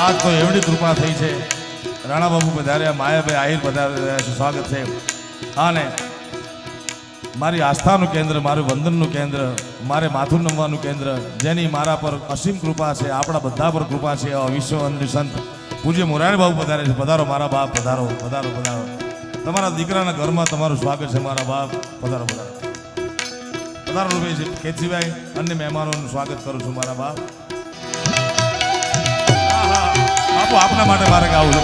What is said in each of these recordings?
આજ તો એવડી કૃપા થઈ છે. રાણા બાબુ પધાર્યા, માયાભાઈ આહિર પધાર્યા છે, સ્વાગત છે. અને મારી આસ્થાનું કેન્દ્ર, મારું વંદનનું કેન્દ્ર, મારે માથું નમવાનું કેન્દ્ર, જેની મારા પર અસીમ કૃપા છે, આપણા બધા પર કૃપા છે, વિશ્વવંદની સંત પૂજ્ય મોરારી બાબુ પધારે છે. પધારો મારા બાપ, પધારો પધારો પધારો. તમારા દીકરાના ઘરમાં તમારું સ્વાગત છે મારા બાપ, પધારો પધારો પધારો. રૂપે કેતસીભાઈ અન્ય મહેમાનોનું સ્વાગત કરું છું મારા બાપ. બાપુ આપના માટે મારે ગાવું છે.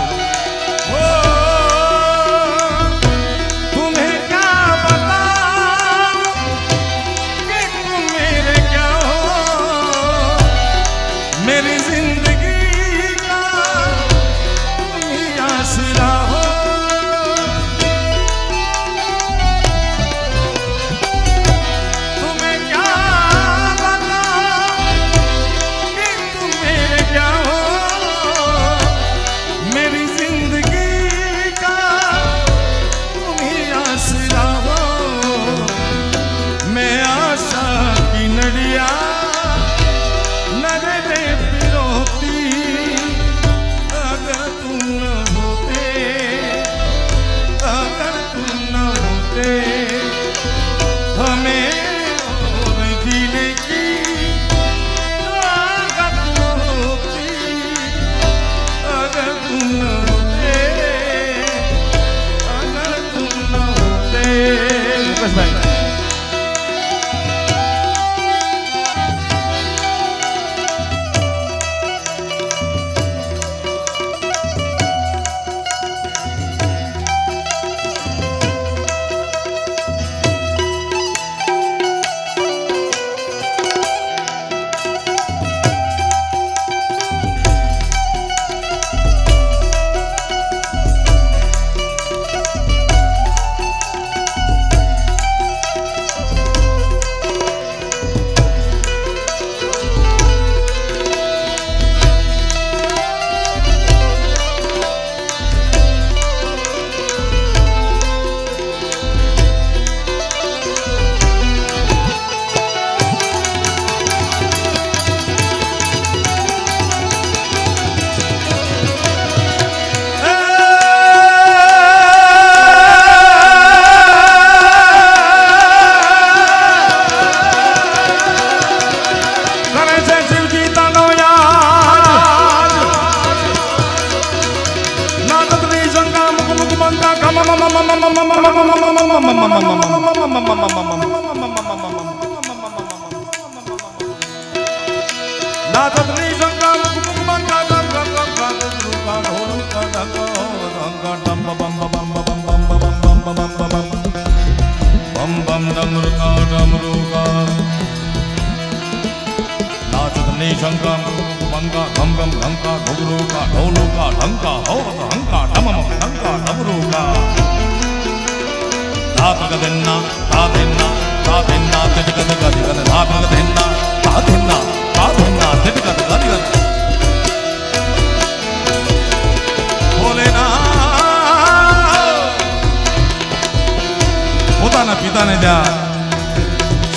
પિતાને ત્યાં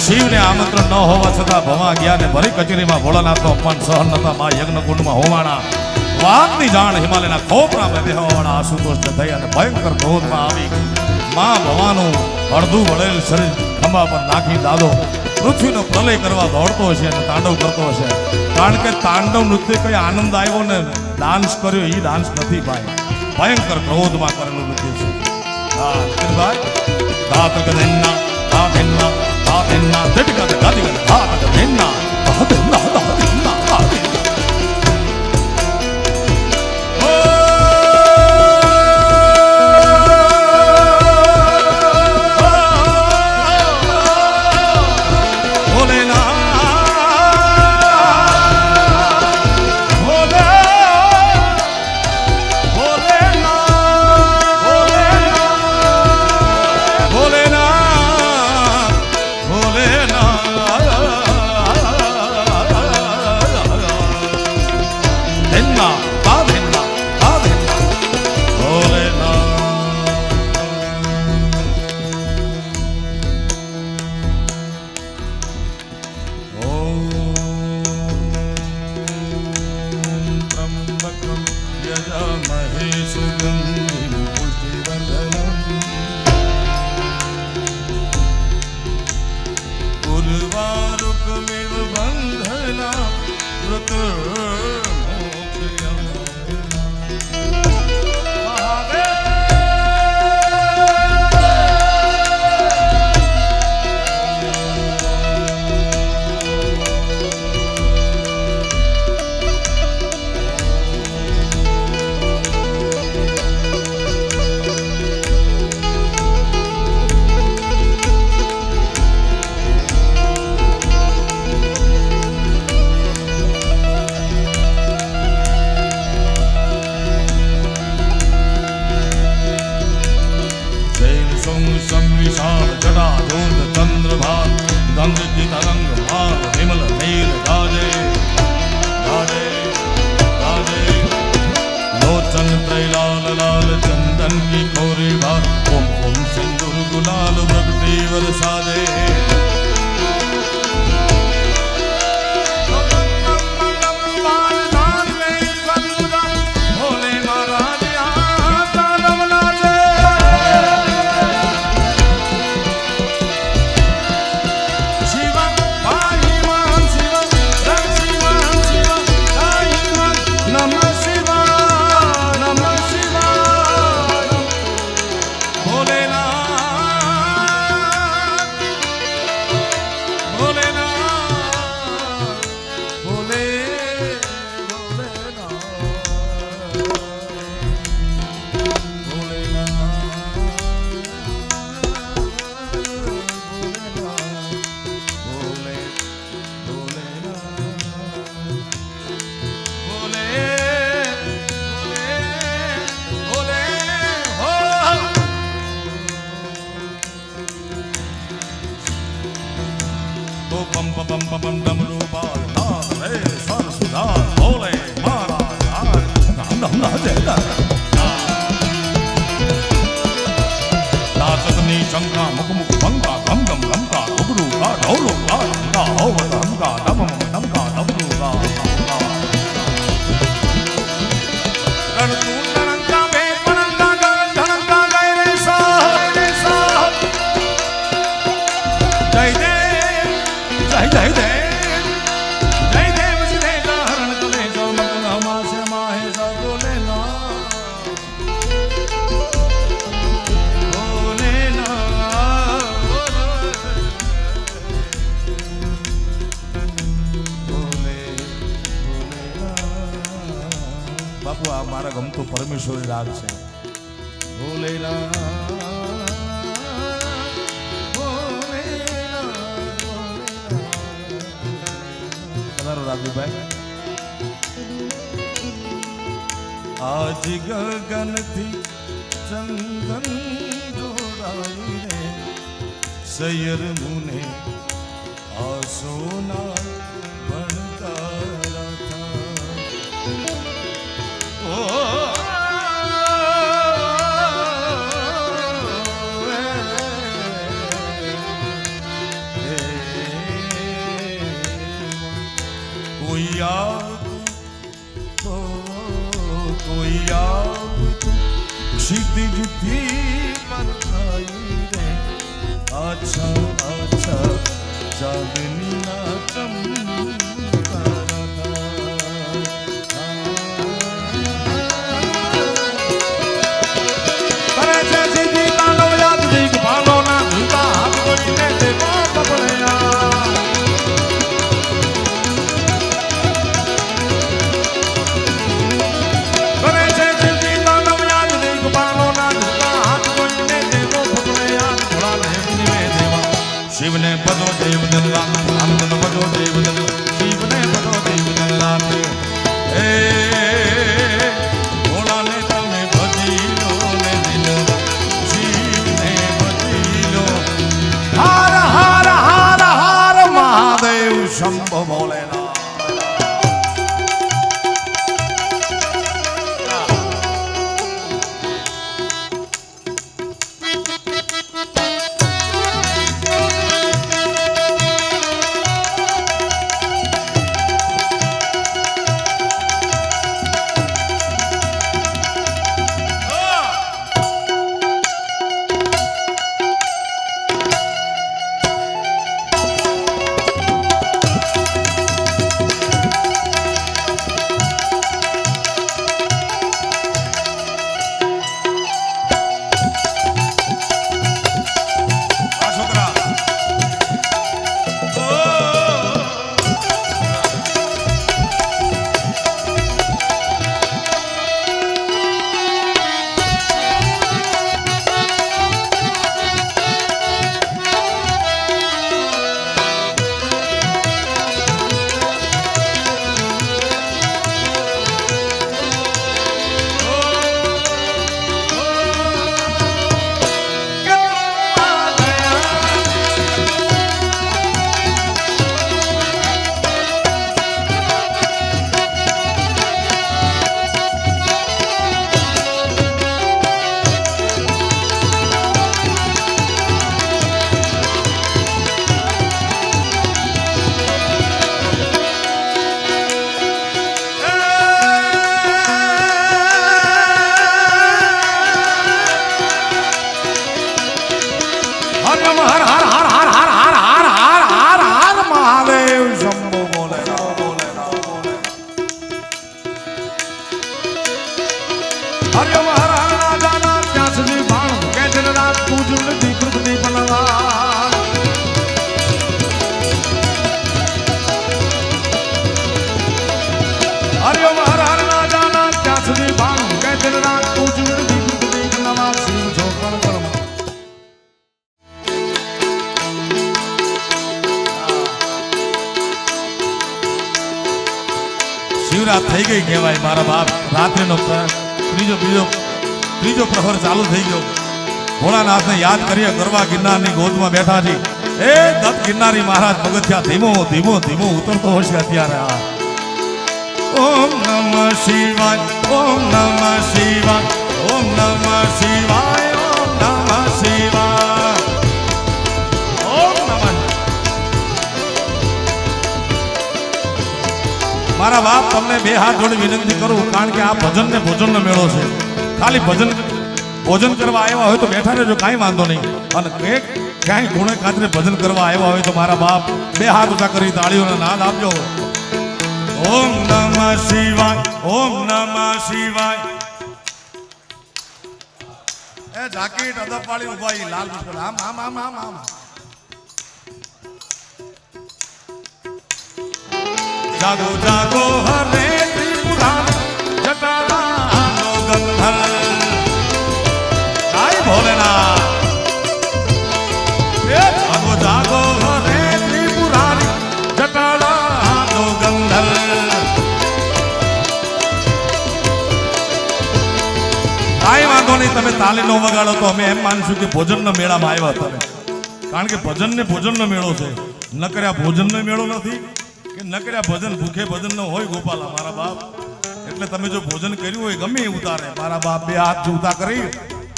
શિવને આમંત્રણ ન હોવા છતાં ભવા ગયા ને ભરી કચેરીમાં ભોળાનાથનો અપમાન સહન નતા. મા યજ્ઞકુંડમાં હોવાના વાતની જાણ હિમાલયના ખોપરામાં બેહવાવાળા આશુતોષને થઈ અને ભયંકર ક્રોધમાં આવી મા ભવાનું અડધું વળેલ શરીર ખંભા પર નાખી દાદો પૃથ્વીનો પ્રલય કરવા દોડતો હશે અને તાંડવ કરતો હશે. કારણ કે તાંડવ નૃત્ય કઈ આનંદ આવ્યો ને ડાન્સ કર્યો એ ડાન્સ નથી ભાઈ, ભયંકર ક્રોધમાં કરેલું નૃત્ય છે. ધાતગદેન્ના ધાદેન્ના ધાદેન્ના જટગદ ગદગદ ધાતગદેન્ના ધાદેન્ના ધાદેન્ના ધાદેન્ના. त्र्यंबकं यजामहे सुगन्धिं पुष्टिवर्धनम् उर्वारुकमिव बन्धना मृत्युर्मोक्षयम् संविशाल जटा धूंध चंद्रभाल गंगजी तरंग भाल विमल नील गाजे गाजे गाजे लोचन त्रैलाल लाल चंदन की खोरी भाल ओम ओम सिंदूर गुलाल प्रगति वरसादे bum bum bum bum bum डमरू बाल नाल रे सर सुधार भोले महाराज हम जय नाचतनी शंका मुख मुख भंगा गम गम गम का घुघरू का ढोलो का हमका हो हमका नम नम का डमरू का जय देव जय देव जिने का हरण कले जो मगन मासे माहे सा बोले ना बोले ना बोले बोले ना बापू आ मारा गमतो परमेश्वरी राग छे बोले ना राजूभाई आज गगन थी चंदन जोड़ाई रे सैयर मुने आसोना बनकारा था ओ कोई याद क्षितिज थी मरकाई रे अच्छा अच्छा चांदनी ना चमका करे जैसे जी कानो याद देख पालो ना झूठा हाथ कोई ने देखो पकड़या शिव ने पदो देव दल्ला आनंद पदो देव दल्ला शिव ने पदो देव दल्ला ए भोला ने तमे भजीलो ने दिल शिव ने भजीलो हर हर हर हर महादेव शंभो भोलेनाथ હરે મારા રાજાના ત્યાં સુધી ભાણ કે દિન રાત તું જુલતી પૃથ્વી બનવા હરે મારા રાજાના ત્યાં સુધી ભાણ કે દિન રાત તું જુલતી પૃથ્વી બનવા શિવ છો પણ કર્મ શિવરાત થઈ ગઈ કહેવાય મારા બાપ રાત્રિનો ત્રીજો પ્રહર ચાલુ થઈ ગયો ભોળાનાથને યાદ કરીએ ગરવા ગિરનારની ગોદમાં બેઠા છે એ દત્ત ગિરનારી મહારાજ પગથિયા ધીમો ધીમો ધીમો ઉતરતો હશે અત્યારે ઓમ નમઃ શિવાય ઓમ નમઃ શિવાય ઓમ નમઃ શિવાય ઓમ નમઃ શિવાય ઓમ નમઃ મારા બાપ તમને બે હાથ જોડી વિનંતી કરું કારણ કે આ ભજન ને ભોજનનો મેળો છે ખાલી ભોજન કરવા આવ્યા હોય તો બેઠા રહેજો કાંઈ વાંધો નહીં અને ક્યાંય ગુણે ખાતરે ભજન કરવા આવ્યા હોય તો મારા બાપ બે હાથ ઊંચા કરી તાળીઓના નાદ આપજો ઓમ નમઃ શિવાય ઓમ નમઃ શિવાય એ જાકીટ અદપાળી ઉભા લાલ પુષ્કળ આમ આમ આમ આમ આમ જાગો જાગો હરે ત્રિપુરારી જટાનો ગંધર આય ભોલેનાથ એ જાગો જાગો હરે ત્રિપુરારી જટાનો ગંધર કાંઈ વાંધો નહીં તમે તાલી નો વગાડો તો અમે એમ માનશું કે ભોજનના મેળામાં આવ્યા તમે કારણ કે ભજન ને ભોજનનો મેળો છે નકર્યા ભોજનનો મેળો નથી કે નકર્યા ભજન ભૂખે ભજન ન હોય ગોપાલા મારા બાપ એટલે તમે જો ભોજન કર્યું હોય ગમે એ ઉતારે મારા બાપ બે હાથ ઉતા કરી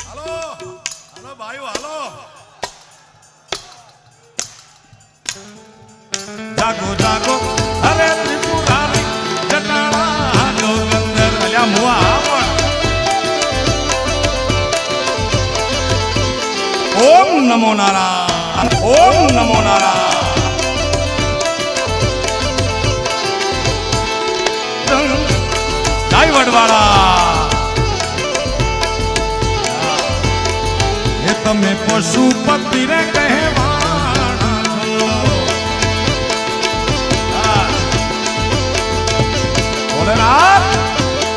હાલો હાલો ભાઈઓ હાલો જાગો જાગો અરે ત્રિપુરારી જટાળાનો ગંધર અલ્યા મુઆ આવણ ઓમ નમો નારાયણ ઓમ નમો નારાયણ વડવાળા એ તમે પશુપતિ રે કહેવાના છો ભોલેનાથ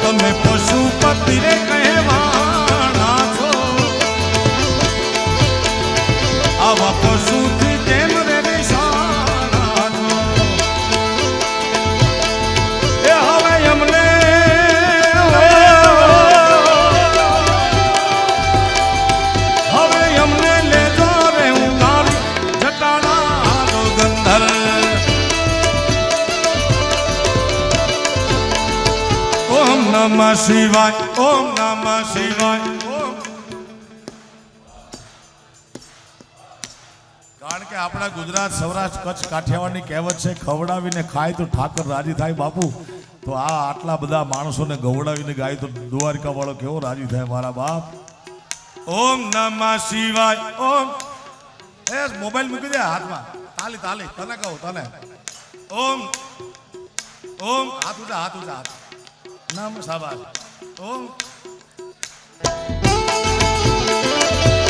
તમે પશુપતિ રે કહેવાના છો આવા પશુથી કેમ રે નિશાના છો એ હવે અમને નમઃ શિવાય ઓમ નમઃ શિવાય કારણ કે આપણા ગુજરાત સૌરાષ્ટ્ર કચ્છ કાઠિયાવાડની કહેવત છે ખવડાવીને ખાય તો ઠાકર રાજી થાય બાપુ તો આ આટલા બધા માણસોને ગવડાવીને ગાય તો દ્વારકા વાળો કેવો રાજી થાય મારા બાપ ઓમ નમઃ શિવાય ઓમ એ મોબાઈલ મૂકી દે હાથમાં તાલી તાલી તને કહું તને ઓમ ઓમ હાથ ઊંચા હાથ ઊંચા હાથ નામ શાબાશ ઓમ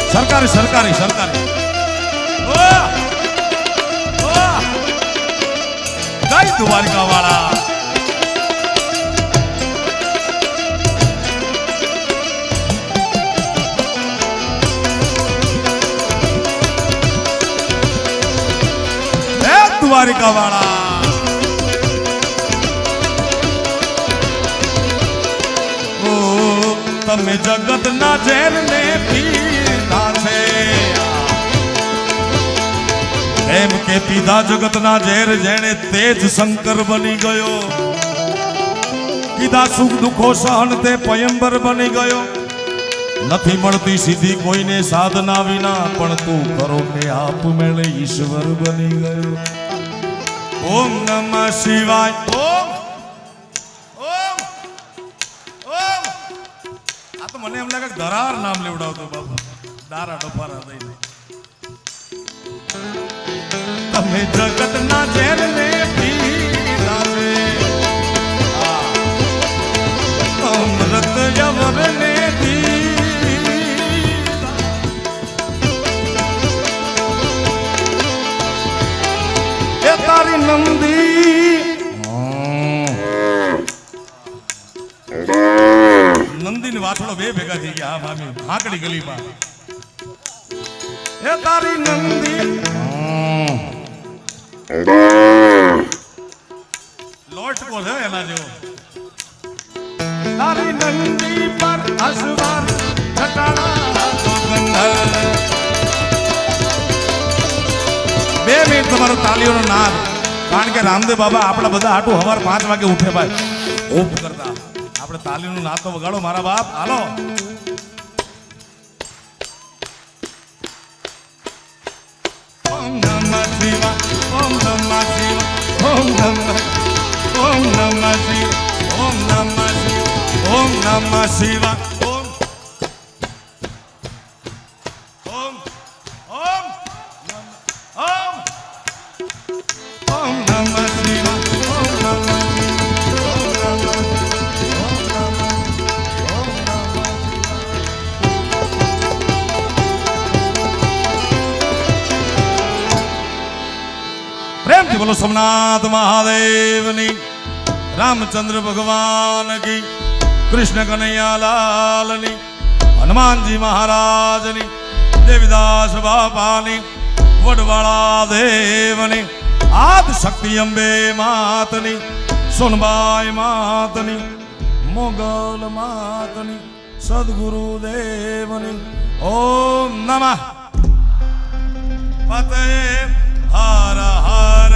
સરકારી સરકારી સરકારી જય દ્વારકા વાળા દ્વારિકા વાળા તમે જગત ના ઝેર ને પીધા છે એમ કે પીધા જગત ના ઝેર જેણે તેજ શંકર બની ગયો કીધા સુખ દુઃખો સહન તે પયંબર બની ગયો નથી મળતી સીધી કોઈને સાધના વિના પણ તું કરો કે આપ મેળે ઈશ્વર બની ગયો ઓમ નમઃ શિવાય ઓમ ઓમ ઓમ આ તો મને એમ લાગે ધરાર નામ લેવડાવતો બાબા દારા ડફારા દઈને તમે જગત ના ઝેર ને પીધા છે અમૃત યવર ને નંદીની વાછડો બે ભેગા થઈ ગયા. મામી હાકડી ગલીમાં એ તારી નંદી લોટ કો છે એના જેવો. તારી નંદી પર અસવાર ઘટાડા સુગંધ. 2 મિનિટ તમારો તાલીઓનો નાદ. કારણ કે રામદેવ બાબા આપણા બધા આટું સવાર 5 વાગે ઉઠે ભાઈ ઓપ કરતા. આપણે તાલીનું નાદ તો વગાડો મારા બાપ. હાલો ઓમ નમઃ શિવાય ઓમ નમઃ શિવાય ઓમ નમઃ ઓમ નમઃ શિવાય ઓમ નમઃ શિવાય ઓમ નમઃ શિવાય ઓમ ઓમ ઓમ ઓમ ઓમ નમઃ શિવાય ઓમ નમઃ પ્રેમથી બોલો સોમનાથ મહાદેવની. રામચંદ્ર ભગવાન કી, કૃષ્ણ કનૈયા લાલની, હનુમાનજી મહારાજની, દેવીદાસ બાપાની, વડવાળા દેવની, આદ શક્તિ અંબે માતની, સોનબાઈ માતની, મોગલ માતની, સદગુરુ દેવની. ઓમ નમઃ પતે હર હર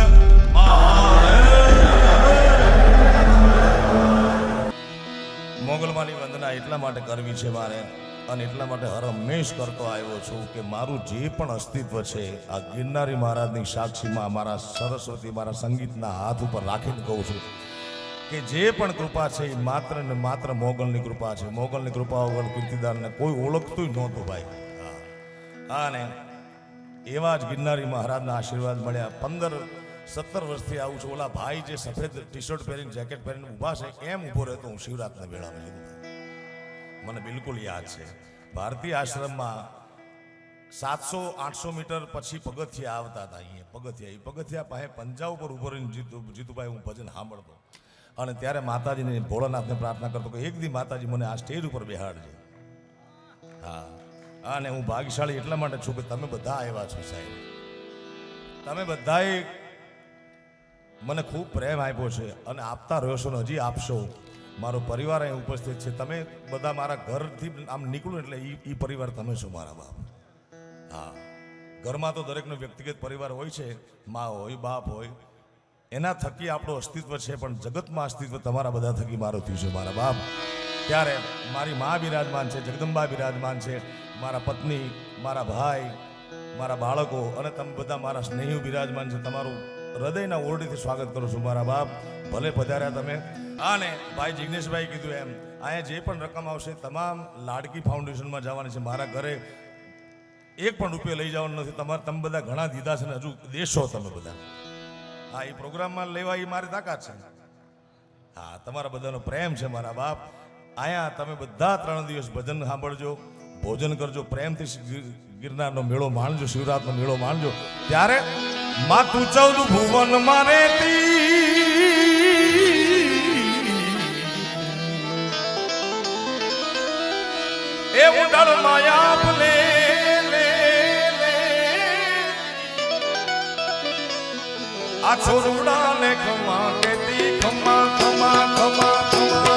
મોગલમાની વંદના એટલા માટે કરવી છે મારે, અને એટલા માટે હર હંમેશ કરતો આવ્યો છું કે મારું જે પણ અસ્તિત્વ છે આ ગિરનારી મહારાજની સાક્ષીમાં મારા સરસ્વતી મારા સંગીતના હાથ ઉપર રાખીને કહું છું કે જે પણ કૃપા છે એ માત્ર ને માત્ર મોગલની કૃપા છે. મોગલની કૃપા વગર કીર્તિદાનને કોઈ ઓળખતું જ નહોતું ભાઈ. અને એવા જ ગિરનારી મહારાજના આશીર્વાદ મળ્યા. 15-17 વર્ષથી આવું છું. ઓલા ભાઈ જે સફેદ ટી શર્ટ પહેરીને જેકેટ પહેરીને ઊભા છે એમ ઊભો રહેતો હું શિવરાતના વેળામાં લીધું. મને બિલકુલ યાદ છે. ભારતીય આશ્રમમાં 700-800 મીટર પછી પગથિયા આવતા હતા. અહીંયા પગથિયા પાસે પંજા ઉપર ઊભો રહીને જીતુભાઈ હું ભજન સાંભળતો, અને ત્યારે માતાજીને ભોળાનાથને પ્રાર્થના કરતો કે એક દી માતાજી મને આ સ્ટેજ ઉપર બેહાડજે. હા, અને હું ભાગ્યશાળી એટલા માટે છું કે તમે બધા આવ્યા છો સાહેબ. તમે બધાએ મને ખૂબ પ્રેમ આપ્યો છે અને આપતા રહ્યો છો ને હજી આપશો. મારો પરિવાર અહીં ઉપસ્થિત છે. તમે બધા મારા ઘરથી આમ નીકળું એટલે એ પરિવાર તમે છો મારા બાપ. હા, ઘરમાં તો દરેકનો વ્યક્તિગત પરિવાર હોય છે, મા હોય બાપ હોય, એના થકી આપણું અસ્તિત્વ છે, પણ જગતમાં અસ્તિત્વ તમારા બધા થકી મારું થયું છે મારા બાપ. ત્યારે મારી મા બિરાજમાન છે, જગદંબા બિરાજમાન છે, મારા પત્ની, મારા ભાઈ, મારા બાળકો, અને તમે બધા મારા સ્નેહીઓ બિરાજમાન છે. તમારું હૃદયના ઓરડીથી સ્વાગત કરું છું મારા બાપ. ભલે પધાર્યા તમે. અને ભાઈ જિગ્નેશભાઈ કીધું એમ અહીંયા જે પણ રકમ આવશે તમામ લાડકી ફાઉન્ડેશનમાં જવાની છે. મારા ઘરે એક પણ રૂપિયો લઈ જવાનું નથી. તમે બધા ઘણા દીધા છે ને હજુ દેશો તમે બધા. હા, એ પ્રોગ્રામમાં લેવા એ મારી તાકાત છે. હા, તમારા બધાનો પ્રેમ છે મારા બાપ. અહીંયા તમે બધા 3 દિવસ ભજન સાંભળજો, ભોજન કરજો, પ્રેમથી ગિરનારનો મેળો માણજો, શિવરાતનો મેળો માણજો. ત્યારે માતું 14 ભુવન મારે એવું ડર માયા લે આ છોરુડા ને ખમા કેતી ખમા ખમા ખમા ખમા.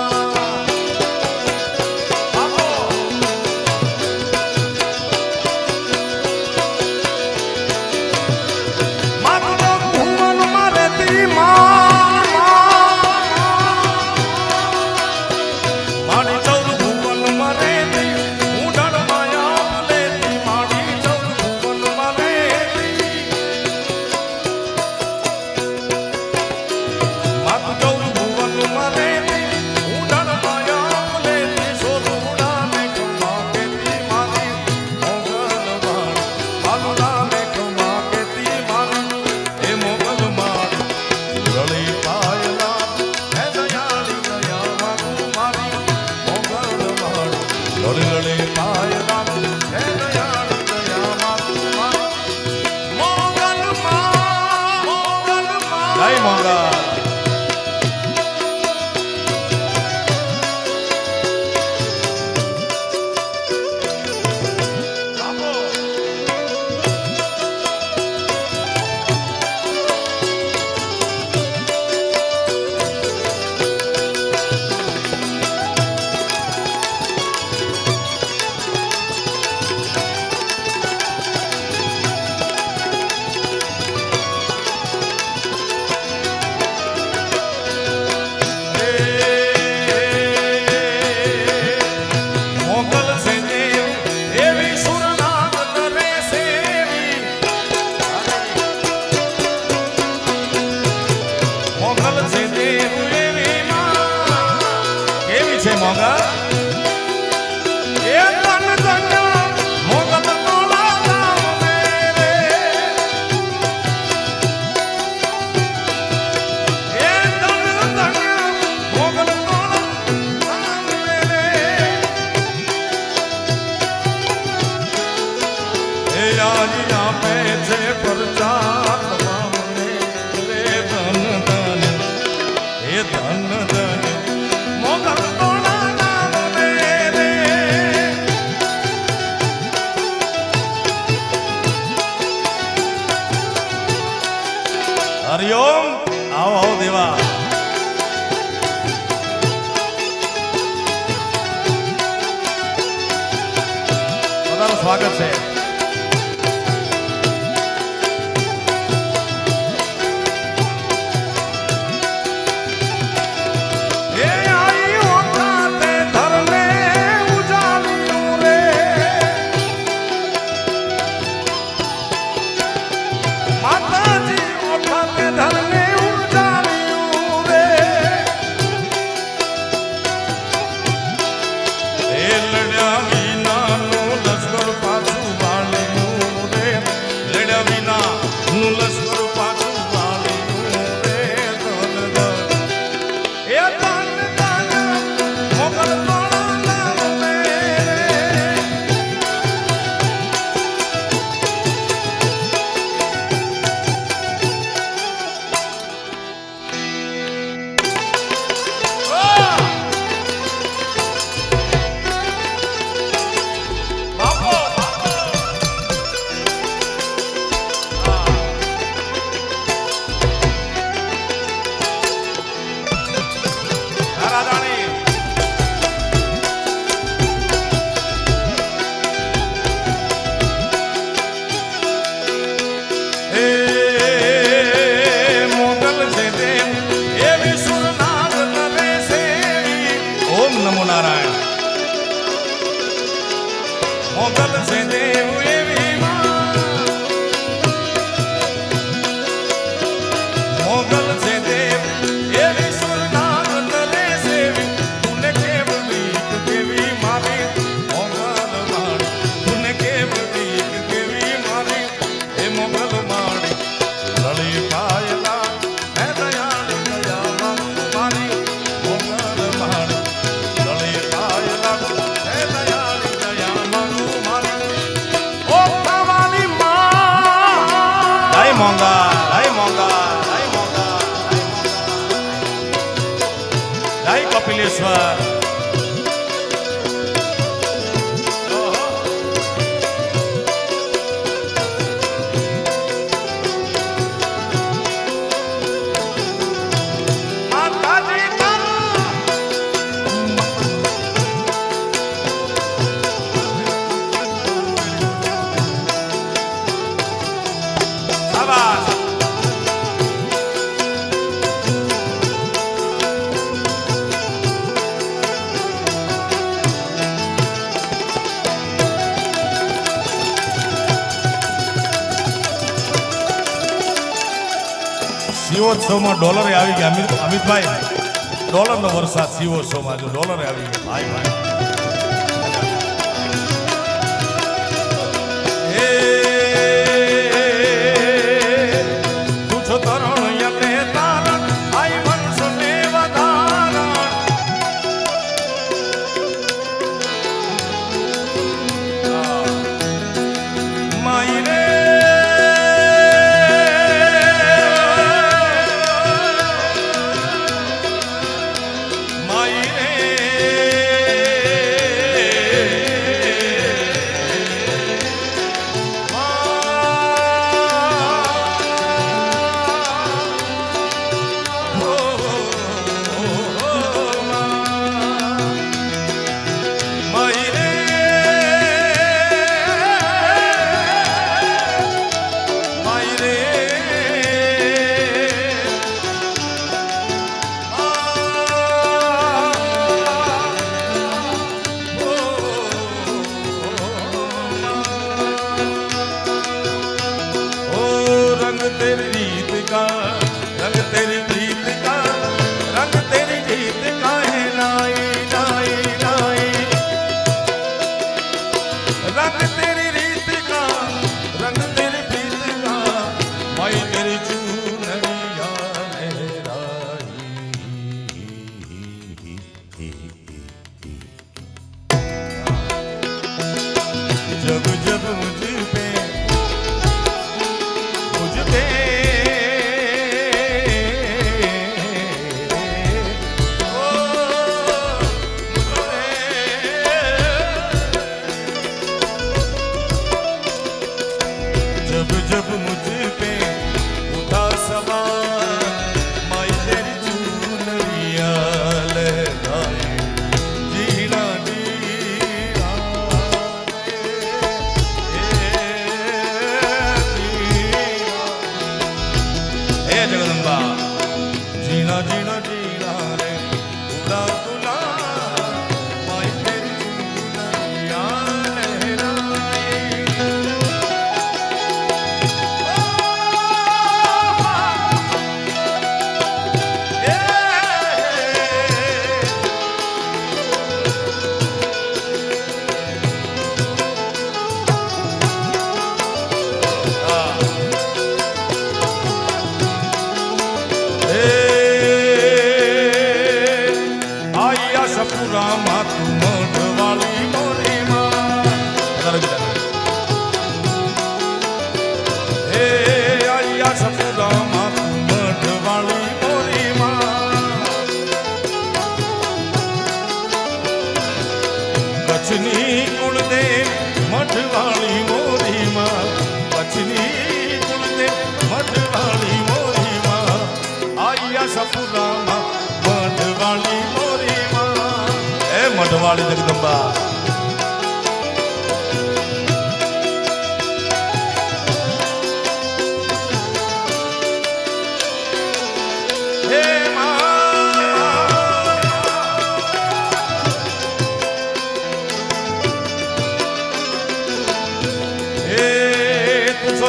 મોગા એ તન તન મોગલ તોલા નામ મેરે એ તન તન મોગલ તોલા નામ મેરે એ આજ આપે છે પરચા તમામ રે ધન ધન એ ધન ધન મોગલ તોલા નામ મેરે હરિઓમ આવો આવો દેવા તમારું સ્વાગત છે એ આઈ ઓઠાતે ધરને ઉજાલ્યું રે માતાજી ઓઠાતે ધરને ઉજાલ્યું રે એ લડ્યા વિનાનું લશ્કર પાછું વાળ્યું રે લડ્યા વિનાનું લશ્કર પાછું વાળ્યું રે ધન ધન એ ધન ધન મોગલ તોલા નામ મેરે બાપો રાજાણી એ મોગલ છે દેવ એવી સુરનાગ કરે સેવી ઓમ નમો નારાયણ મોગલ છે દેવ એવી માં મોગલ છે દેવ એવી સુરનાગ કરે સેવી તુને કેવ દીક કેવી મારી મોગલ મારી તુને કેવ દીક કેવી મારી એ મોગલ મારી લળી કાયલા હે દયાળી દયા માંગુ મારી મોગલ મારી લળી કાયલા હે દયાળી દયા માંગુ મારી ઓ ભવાની માં જય મોંગા જય મોંગા જય મોંગા જય કપિલેશ્વર માતાજી તારા શાબાશ શિવોત્સવમાં ડોલરે આવી ગયા અમિતભાઈ ડોલરનો વરસાદ શિવોત્સવમાં જો ડોલરે આવી ગયા ભાઈ ભાઈ એ પૂછો તરણ યલે તારણ આઈ વંશને વધારણ માઈ રે માઈ રે મઢવાળી મોરી માં પછની કુળદે મઢવાળી મોરી માં આયા સપુરામાં મઢવાળી મોરી માં એ મઢવાળી જગદંબા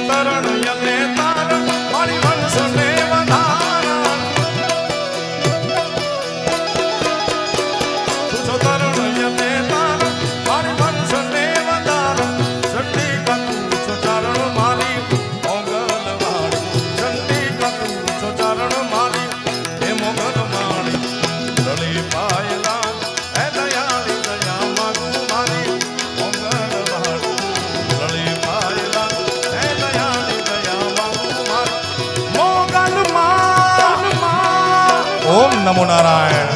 તરણ યને તારણ મારી વંશને વધારણ તુજો તરણ યને તારણ મારી વંશને વધારણ ચંડિકા તુજો ચારણ મારી મોગલવાળી ચંડિકા તુજો ચારણ મારી હે મોગલવાળી રળી પાયલા હે દયાળી દયા માગું મારી મોગલવાળી રળી પાયલા ઓમ નમો નારાયણ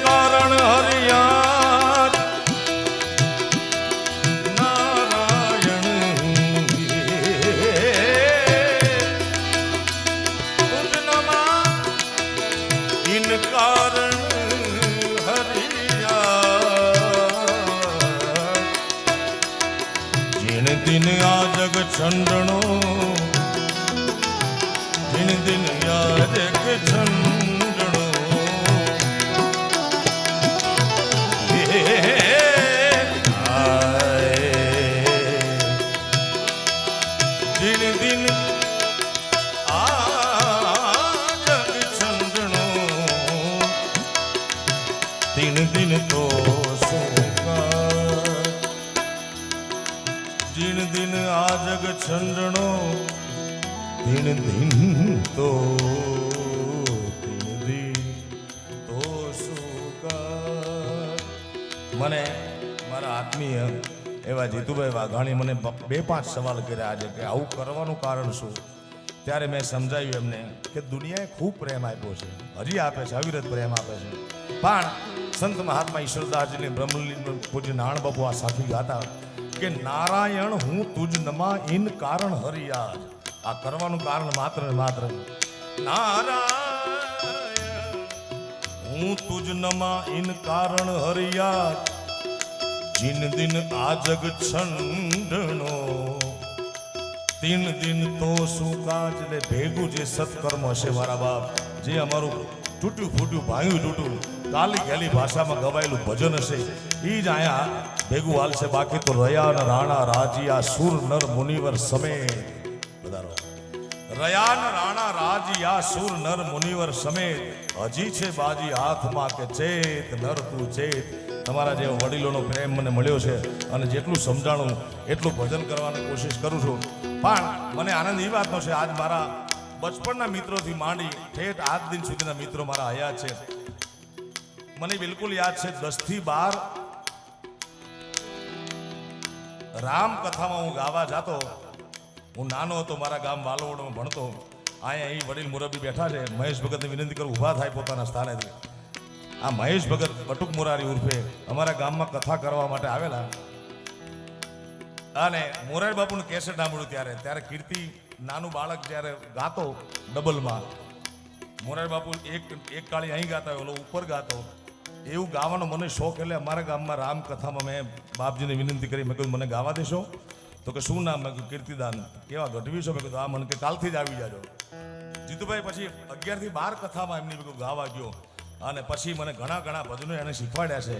કારણ હરિયા નારાયણ ઇન કારણ હરિયા જીણ દિન આ જગ છંડણો જીણ દિન આ જગ છંડણો છંડણો દિન દિન તો દિન દિન તો સુકા મને મારા આત્મીય એવા જીતુભાઈ વાઘાણી મને 2-5 સવાલ કર્યા આજે કે આવું કરવાનું કારણ શું ત્યારે મેં સમજાવ્યું એમને કે દુનિયાએ ખૂબ પ્રેમ આપ્યો છે હજી આપે છે અવિરત પ્રેમ આપે છે પણ સંત મહાત્મા ઈશ્વરદાસજીને બ્રહ્મલીન પૂજ્ય નાણ બાપુ આ સાથી ગાતા કે નારાયણ હું તુજ નમાં ઇન કારણ હરિયાજ આ કરવાનું કારણ માત્ર ને માત્ર નારાયણ હું તુજ નમાં ઇન કારણ હરિયાજ जिन दिन आ जग छंडनो तीन दिन तो सुकाज ले भेगू जे सत्कर्म हशे मारा बाप जे अमारू टूट्यू फूट्यू भांग्यू टूट्यू કાલી ગેલી ભાષામાં ગવાયેલું ભજન હશે ઈ જ આયા ભેગું હાલશે. બાકી તો રયાન રાણા રાજીયા સુર નર મુનિવર સમેત બધારો રયાન રાણા રાજીયા સુર નર મુનિવર સમેત હજી છે બાજી હાથમાં કે ચેત નર તું ચેત. તમારા જેવા વડીલોનો પ્રેમ મને મળ્યો છે અને જેટલું સમજાણું એટલું ભજન કરવાની કોશિશ કરું છું. પણ મને આનંદ એ વાતનો છે આજ મારા બચપણના મિત્રોથી માંડી ઠેઠ આજ દિન સુધીના મિત્રો મારા હયાત છે. મને બિલકુલ યાદ છે 10 થી 12 રામ કથામાં હું ગાવા જાતો. હું નાનો હતો, મારા ગામ વાલોવડમાં ભણતો. અહીંયા અહીં વડીલ મુરબ્બી બેઠા છે. મહેશ ભગતને વિનંતી કરું ઊભા થાય પોતાના સ્થાનેથી. આ મહેશ ભગત બટુક મોરારી ઉર્ફે અમારા ગામમાં કથા કરવા માટે આવેલા અને મોરારી બાપુનું કેસેટ સાંભળ્યું ત્યારે કીર્તિ નાનું બાળક જ્યારે ગાતો ડબલમાં, મોરારી બાપુ એક કાળી અહીં ગાતા ઓલો ઉપર ગાતો, એવું ગાવાનો મને શોખ. એટલે અમારા ગામમાં રામકથામાં મેં બાપજીને વિનંતી કરી, મેં કીધું મને ગાવા દેશો? તો કે શું નામ? મેં કીધું કીર્તિદાન. કેવા ગઢવી છો? મેં કીધું આ મને કે કાલથી જ આવી જાજો. જીતુભાઈ પછી 11 થી 12 કથામાં એમની મેં ગાવા ગયો અને પછી મને ઘણા ભજનો એને શીખવાડ્યા છે.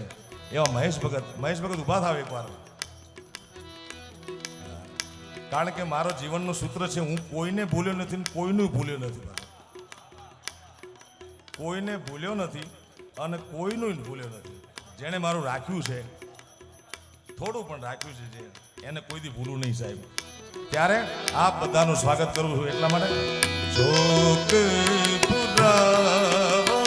એવા મહેશ ભગત ઊભા થાવ એકવાર. કારણ કે મારો જીવનનું સૂત્ર છે હું કોઈને ભૂલ્યો નથી ને કોઈનું ભૂલ્યો નથી. કોઈને ભૂલ્યો નથી અને કોઈનું ભૂલ્યો નથી. જેણે મારું રાખ્યું છે, થોડું પણ રાખ્યું છે, જે એને કોઈથી ભૂલું નહીં સાહેબ. ત્યારે આપ બધાનું સ્વાગત કરું છું એટલા માટે. શોક પુરાવો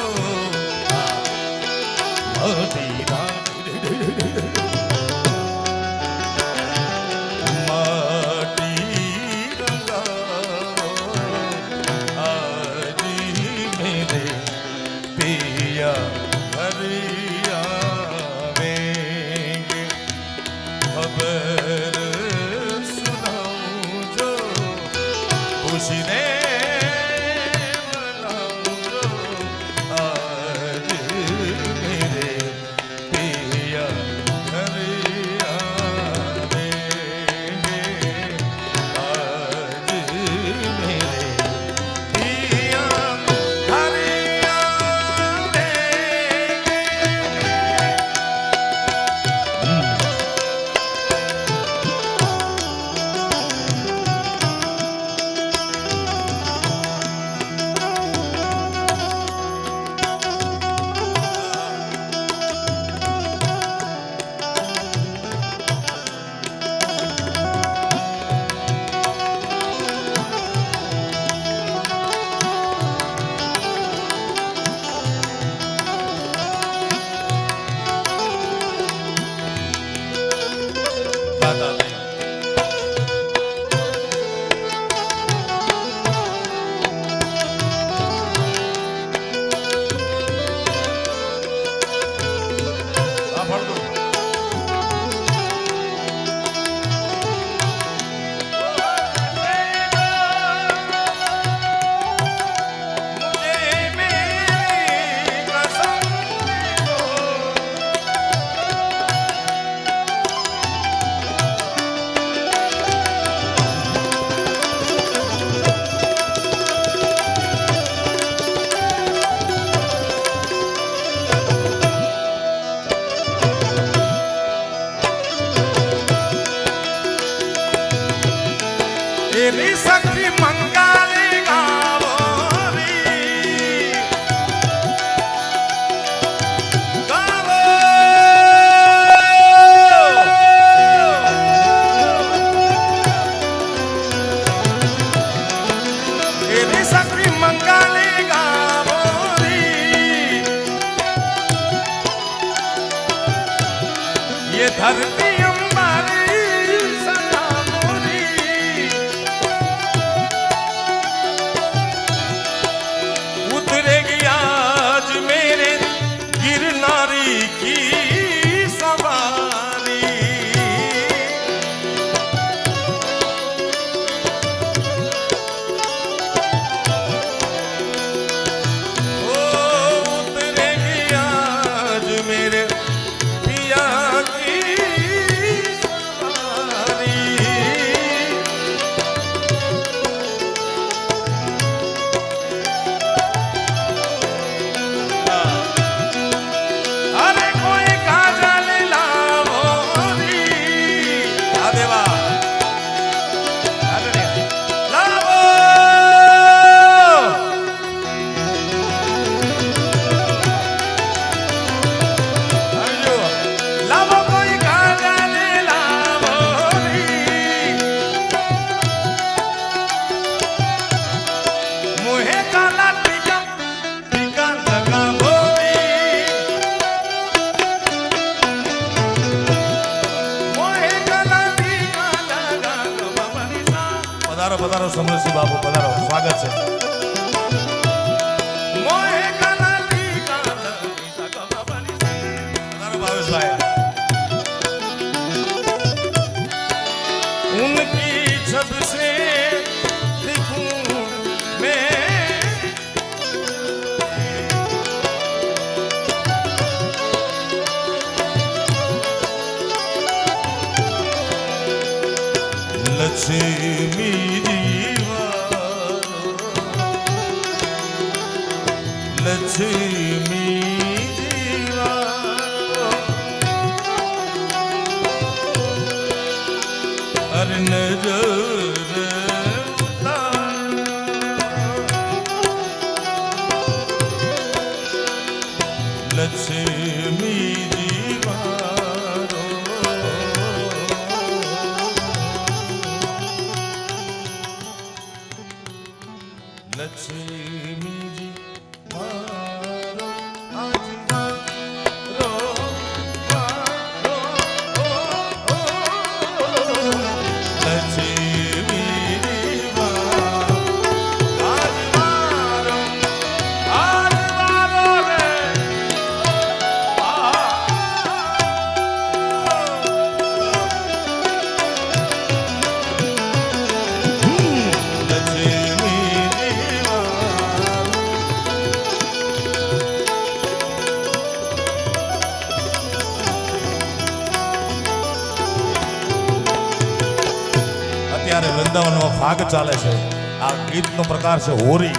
धरती अंबारी सदा मोरी उतरेगी आज मेरे गिरनारी की सवारी। ओ उतरेगी आज मेरे पिया की પધારો સમરસિંહ બાપુ પધારો, સ્વાગત છે. પધારો ભાવેશભાઈ. उनकी जब से दिखूं मैं લક્ષ્મી જીવા લક્ષ્મી જીવા અર નજર લક્ષ્મી જીવા લક્ષ્મીજી મારો આજ મારો લક્ષ્મીજી આજ મારો રે અત્યારે વૃંદાવનનો ફાગ ચાલે છે. આ ગીતનો પ્રકાર છે હોરી.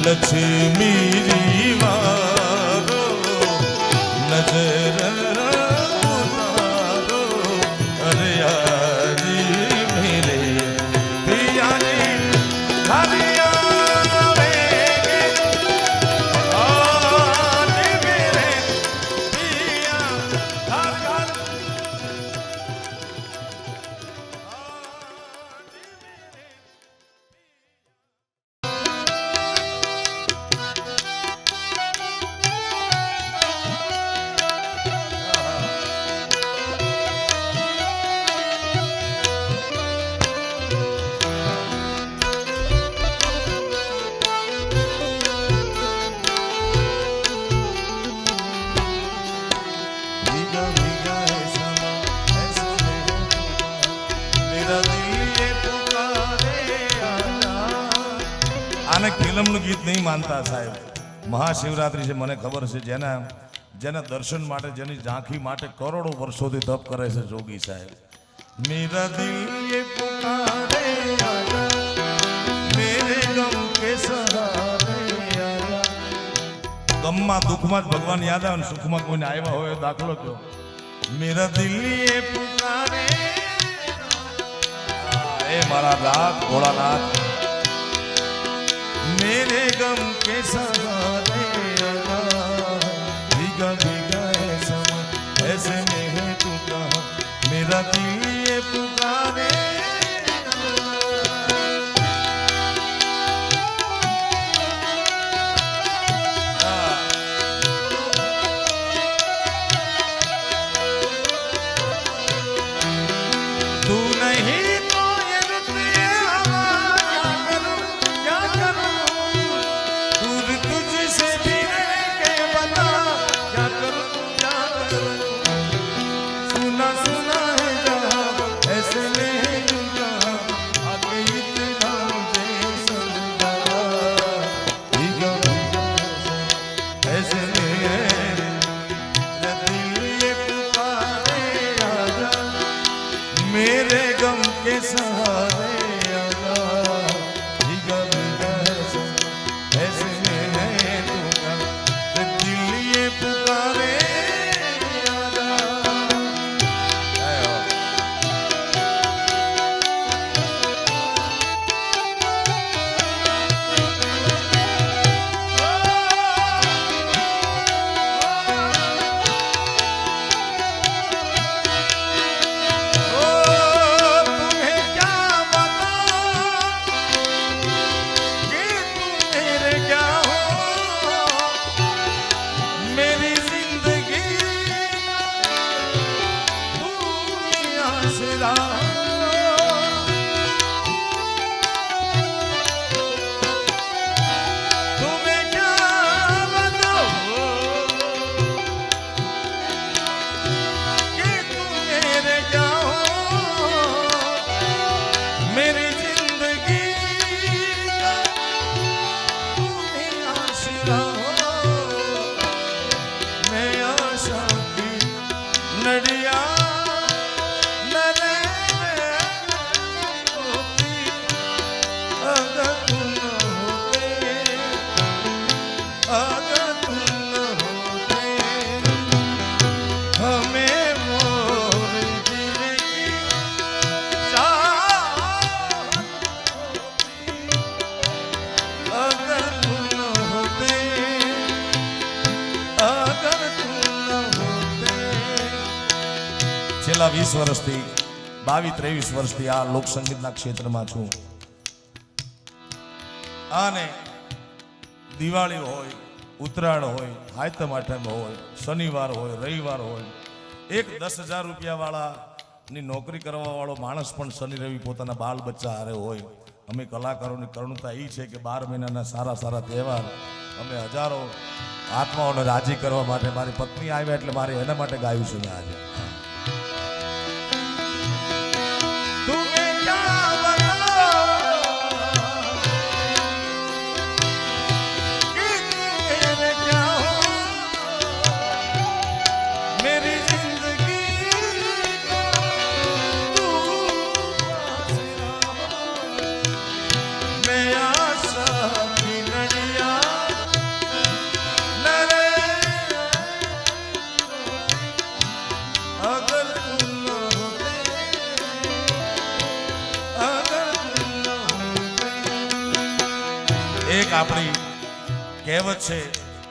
લક્ષ્મી જીવારો નજર ઉતારો અરે યારી મેરે પિયાની હરિયા વેગે આને મેરે પિયા હર હર આને ફિલ્મનું ગીત નહીં માનતા સાહેબ. મહાશિવરાત્રી છે, મને ખબર છે. જેના દર્શન માટે, જેની ઝાંખી માટે કરોડો વર્ષોથી તપ કરે છે જોગી સાહેબ. મેરા દિલ યે પુકારે આજા મેરે ગમ કે સહારે આજા. ગમમાં દુઃખમાં જ ભગવાન યાદ આવે ને સુખમાં કોઈને આવ્યા હોય દાખલો કયો. મેરા દિલ યે પુકારે એ મારા નાથ ભોળાનાથ मेरे गम के सहारे भीगा भीगा ऐसा ऐसे में है तू कहाँ मेरा दिल ये पुकारे છેલ્લા 20 વર્ષથી 22-23 વર્ષથી આ લોકસંગીતના ક્ષેત્રમાં છું અને દિવાળી હોય, ઉત્તરાયણ હોય, હાયતમ આઠમ હોય, શનિવાર હોય, રવિવાર હોય, એક 10,000 રૂપિયા વાળાની નોકરી કરવા વાળો માણસ પણ શનિ રવિ પોતાના બાળ બચ્ચા હારે હોય. અમે કલાકારોની કરુણતા એ છે કે 12 મહિનાના સારા સારા તહેવાર અમે હજારો આત્માઓને રાજી કરવા માટે મારી પત્ની આવ્યા એટલે મારે એના માટે ગાયું છે મેં આજે. तुम्हें क्या बताऊं कि मेरे क्या हो मेरी जिंदगी का तू मैं आशा की लड़िया न रे अगर तुम न होते એક આપણી કહેવત છે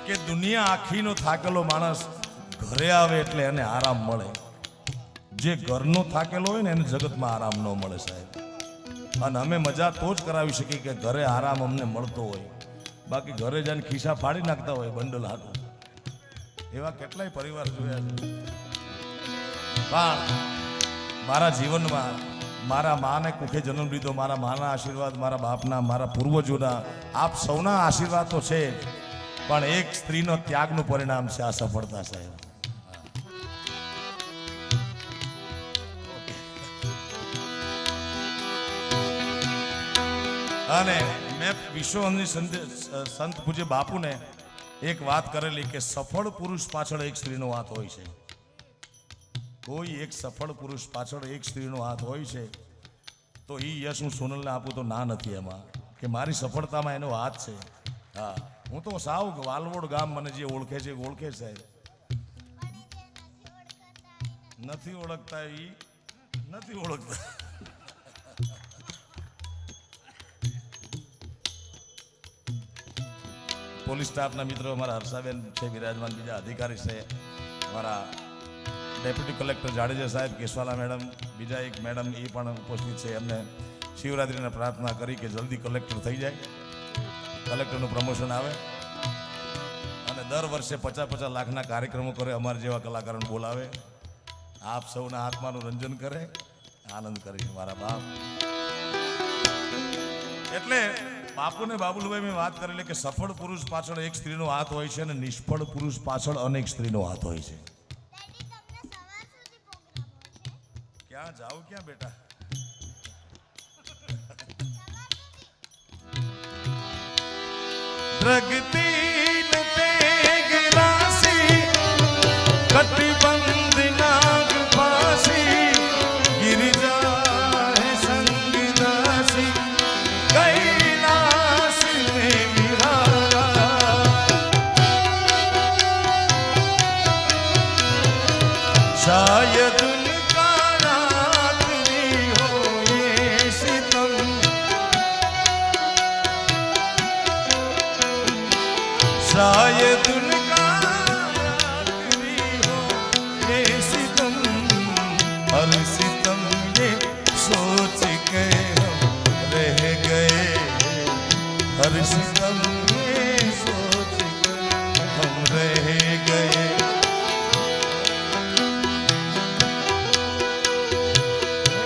કે દુનિયા આખીનો થાકેલો માણસ ઘરે આવે એટલે એને આરામ મળે. જે ઘરનો થાકેલો હોય ને એને જગતમાં આરામ ન મળે સાહેબ. અને અમે મજા તો જ કરાવી શકીએ કે ઘરે આરામ અમને મળતો હોય. બાકી ઘરે જઈને ખિસ્સા ફાડી નાખતા હોય બંડલ હાથું. એવા કેટલાય પરિવાર જોયા છે. પણ મારા જીવનમાં મારા માને કુખે જન્મ લીધો, મારા માના આશીર્વાદ, મારા બાપના, મારા પૂર્વજોના, આપ સૌના આશીર્વાદ તો છે, પણ એક સ્ત્રીનો ત્યાગનું પરિણામ છે આ સફળતા સાહેબ. અને મેં વિશ્વની સંત પૂજ્ય બાપુને એક વાત કરેલી કે સફળ પુરુષ પાછળ એક સ્ત્રીનો હાથ હોય છે. કોઈ એક સફળ પુરુષ પાછળ એક સ્ત્રીનો હાથ હોય છે તો એ યશ હું સોનલને આપું તો ના નથી એમાં કે મારી સફળતામાં એનો હાથ છે. હા, હું તો સાવ વાલવોડ ગામ મને જે ઓળખે છે ઓળખે સાહેબ. નથી ઓળખતા એ નથી ઓળખતા. પોલીસ સ્ટાફના મિત્રો અમારા હર્ષાબેન છે, વિરાજમાન બીજા અધિકારી છે, અમારા ડેપ્યુટી કલેક્ટર જાડેજા સાહેબ, કેશવાલા મેડમ, બીજા એક મેડમ એ પણ ઉપસ્થિત છે. એમને શિવરાત્રિને પ્રાર્થના કરી કે જલ્દી કલેક્ટર થઈ જાય, કલેક્ટરનું પ્રમોશન આવે અને દર વર્ષે 50-50 લાખના કાર્યક્રમો કરે, અમારા જેવા કલાકારોને બોલાવે, આપ સૌના આત્માનું રંજન કરે, આનંદ કરે મારા બાપ. એટલે બાપુને બાબુલભાઈ મેં વાત કરેલી કે સફળ પુરુષ પાછળ એક સ્ત્રીનો હાથ હોય છે અને નિષ્ફળ પુરુષ પાછળ અનેક સ્ત્રીનો હાથ હોય છે. ક્યાં જાઓ ક્યાં બેટા? प्रगति न तेग राशि कटिबंध नाग फांसी गिरिजा है संग दासी कैलाश में विहारा शायद शायद उनका आखिरी हो ये सितम, हर सितम ये सोच के हम रह गए, हर सितम ये सोच के हम रह गए.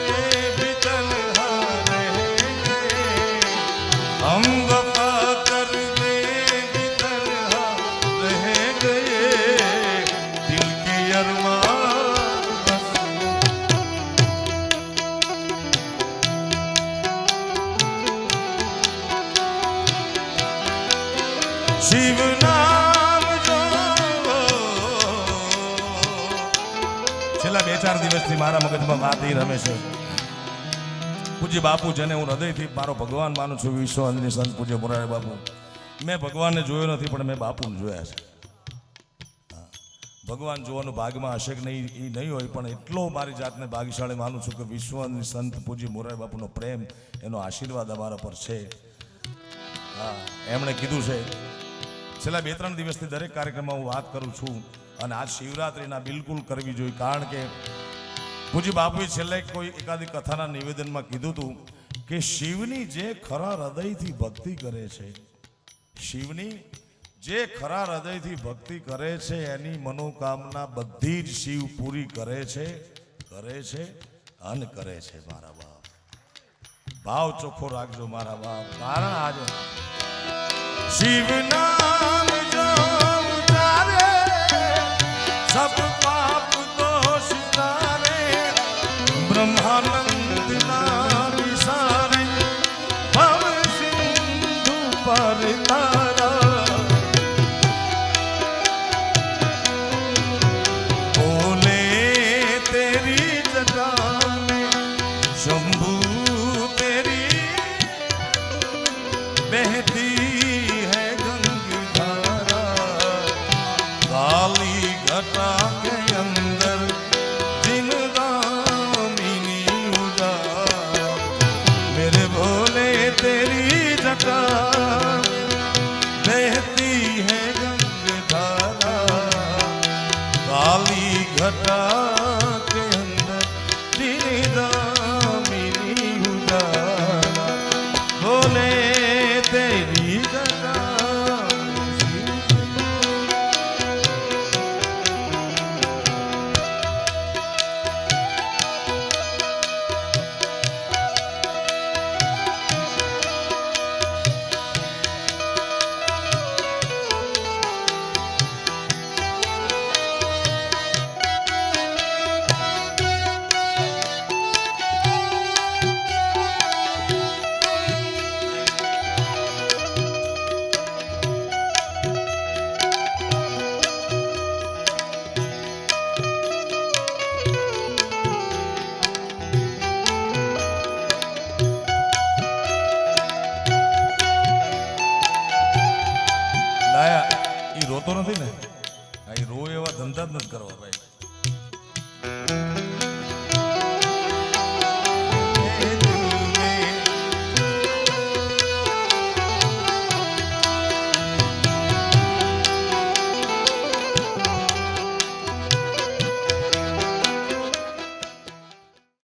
ये भी तन्हा रह गए, हम वफा कर शिव नाम जो છેલ્લા 2-4 દિવસથી મારા મગજમાં વાત એ રમે છે. પૂજ્ય બાપુ જેને હું હૃદયથી મારો ભગવાન માનું છું, વિશ્વની સંત પૂજ્ય મોરારી બાપુ. મેં ભગવાનને જોયો નથી પણ મેં બાપુને જોયા છે. ભગવાન જોવાનું ભાગમાં હશે કે નહીં એ નહીં હોય, પણ એટલો મારી જાતને ભાગ્યશાળી માનું છું કે વિશ્વની સંત પૂજ્ય મોરારી બાપુનો પ્રેમ, એનો આશીર્વાદ અમારા પર છે. હા, એમણે કીધું છે છેલ્લા 2-3 દિવસથી દરેક કાર્યક્રમમાં હું વાત કરું છું અને આજ શિવરાત્રિના બિલકુલ કરવી જોઈએ, કારણ કે પૂજી બાપુએ છેલ્લે કોઈ એકાદી કથાના નિવેદનમાં કીધું હતું કે શિવની જે ખરા હૃદયથી ભક્તિ કરે છે, શિવની જે ખરા હૃદયથી ભક્તિ કરે છે એની મનોકામના બધી જ શિવ પૂરી કરે છે અને કરે છે મારા બાપ. ભાવ ચોખ્ખો રાખજો મારા બાપ. કારણ આજે शिव नाम जो उतारे सब पाप दोष तारे ब्रह्मानंद ना विसारे भव सिंधु पर तारा बोले तेरी जटा में शंभू तेरी बहती काली घटा के अंदर दिन दामिनी उदा मेरे भोले तेरी जटा बहती है गंगाधारा काली घटा के अंदर दिन दामिनी उदा भोले तेरी जटा રોતો નથી ને, રો એવા ધંધા જ નથી કરવા ભાઈ.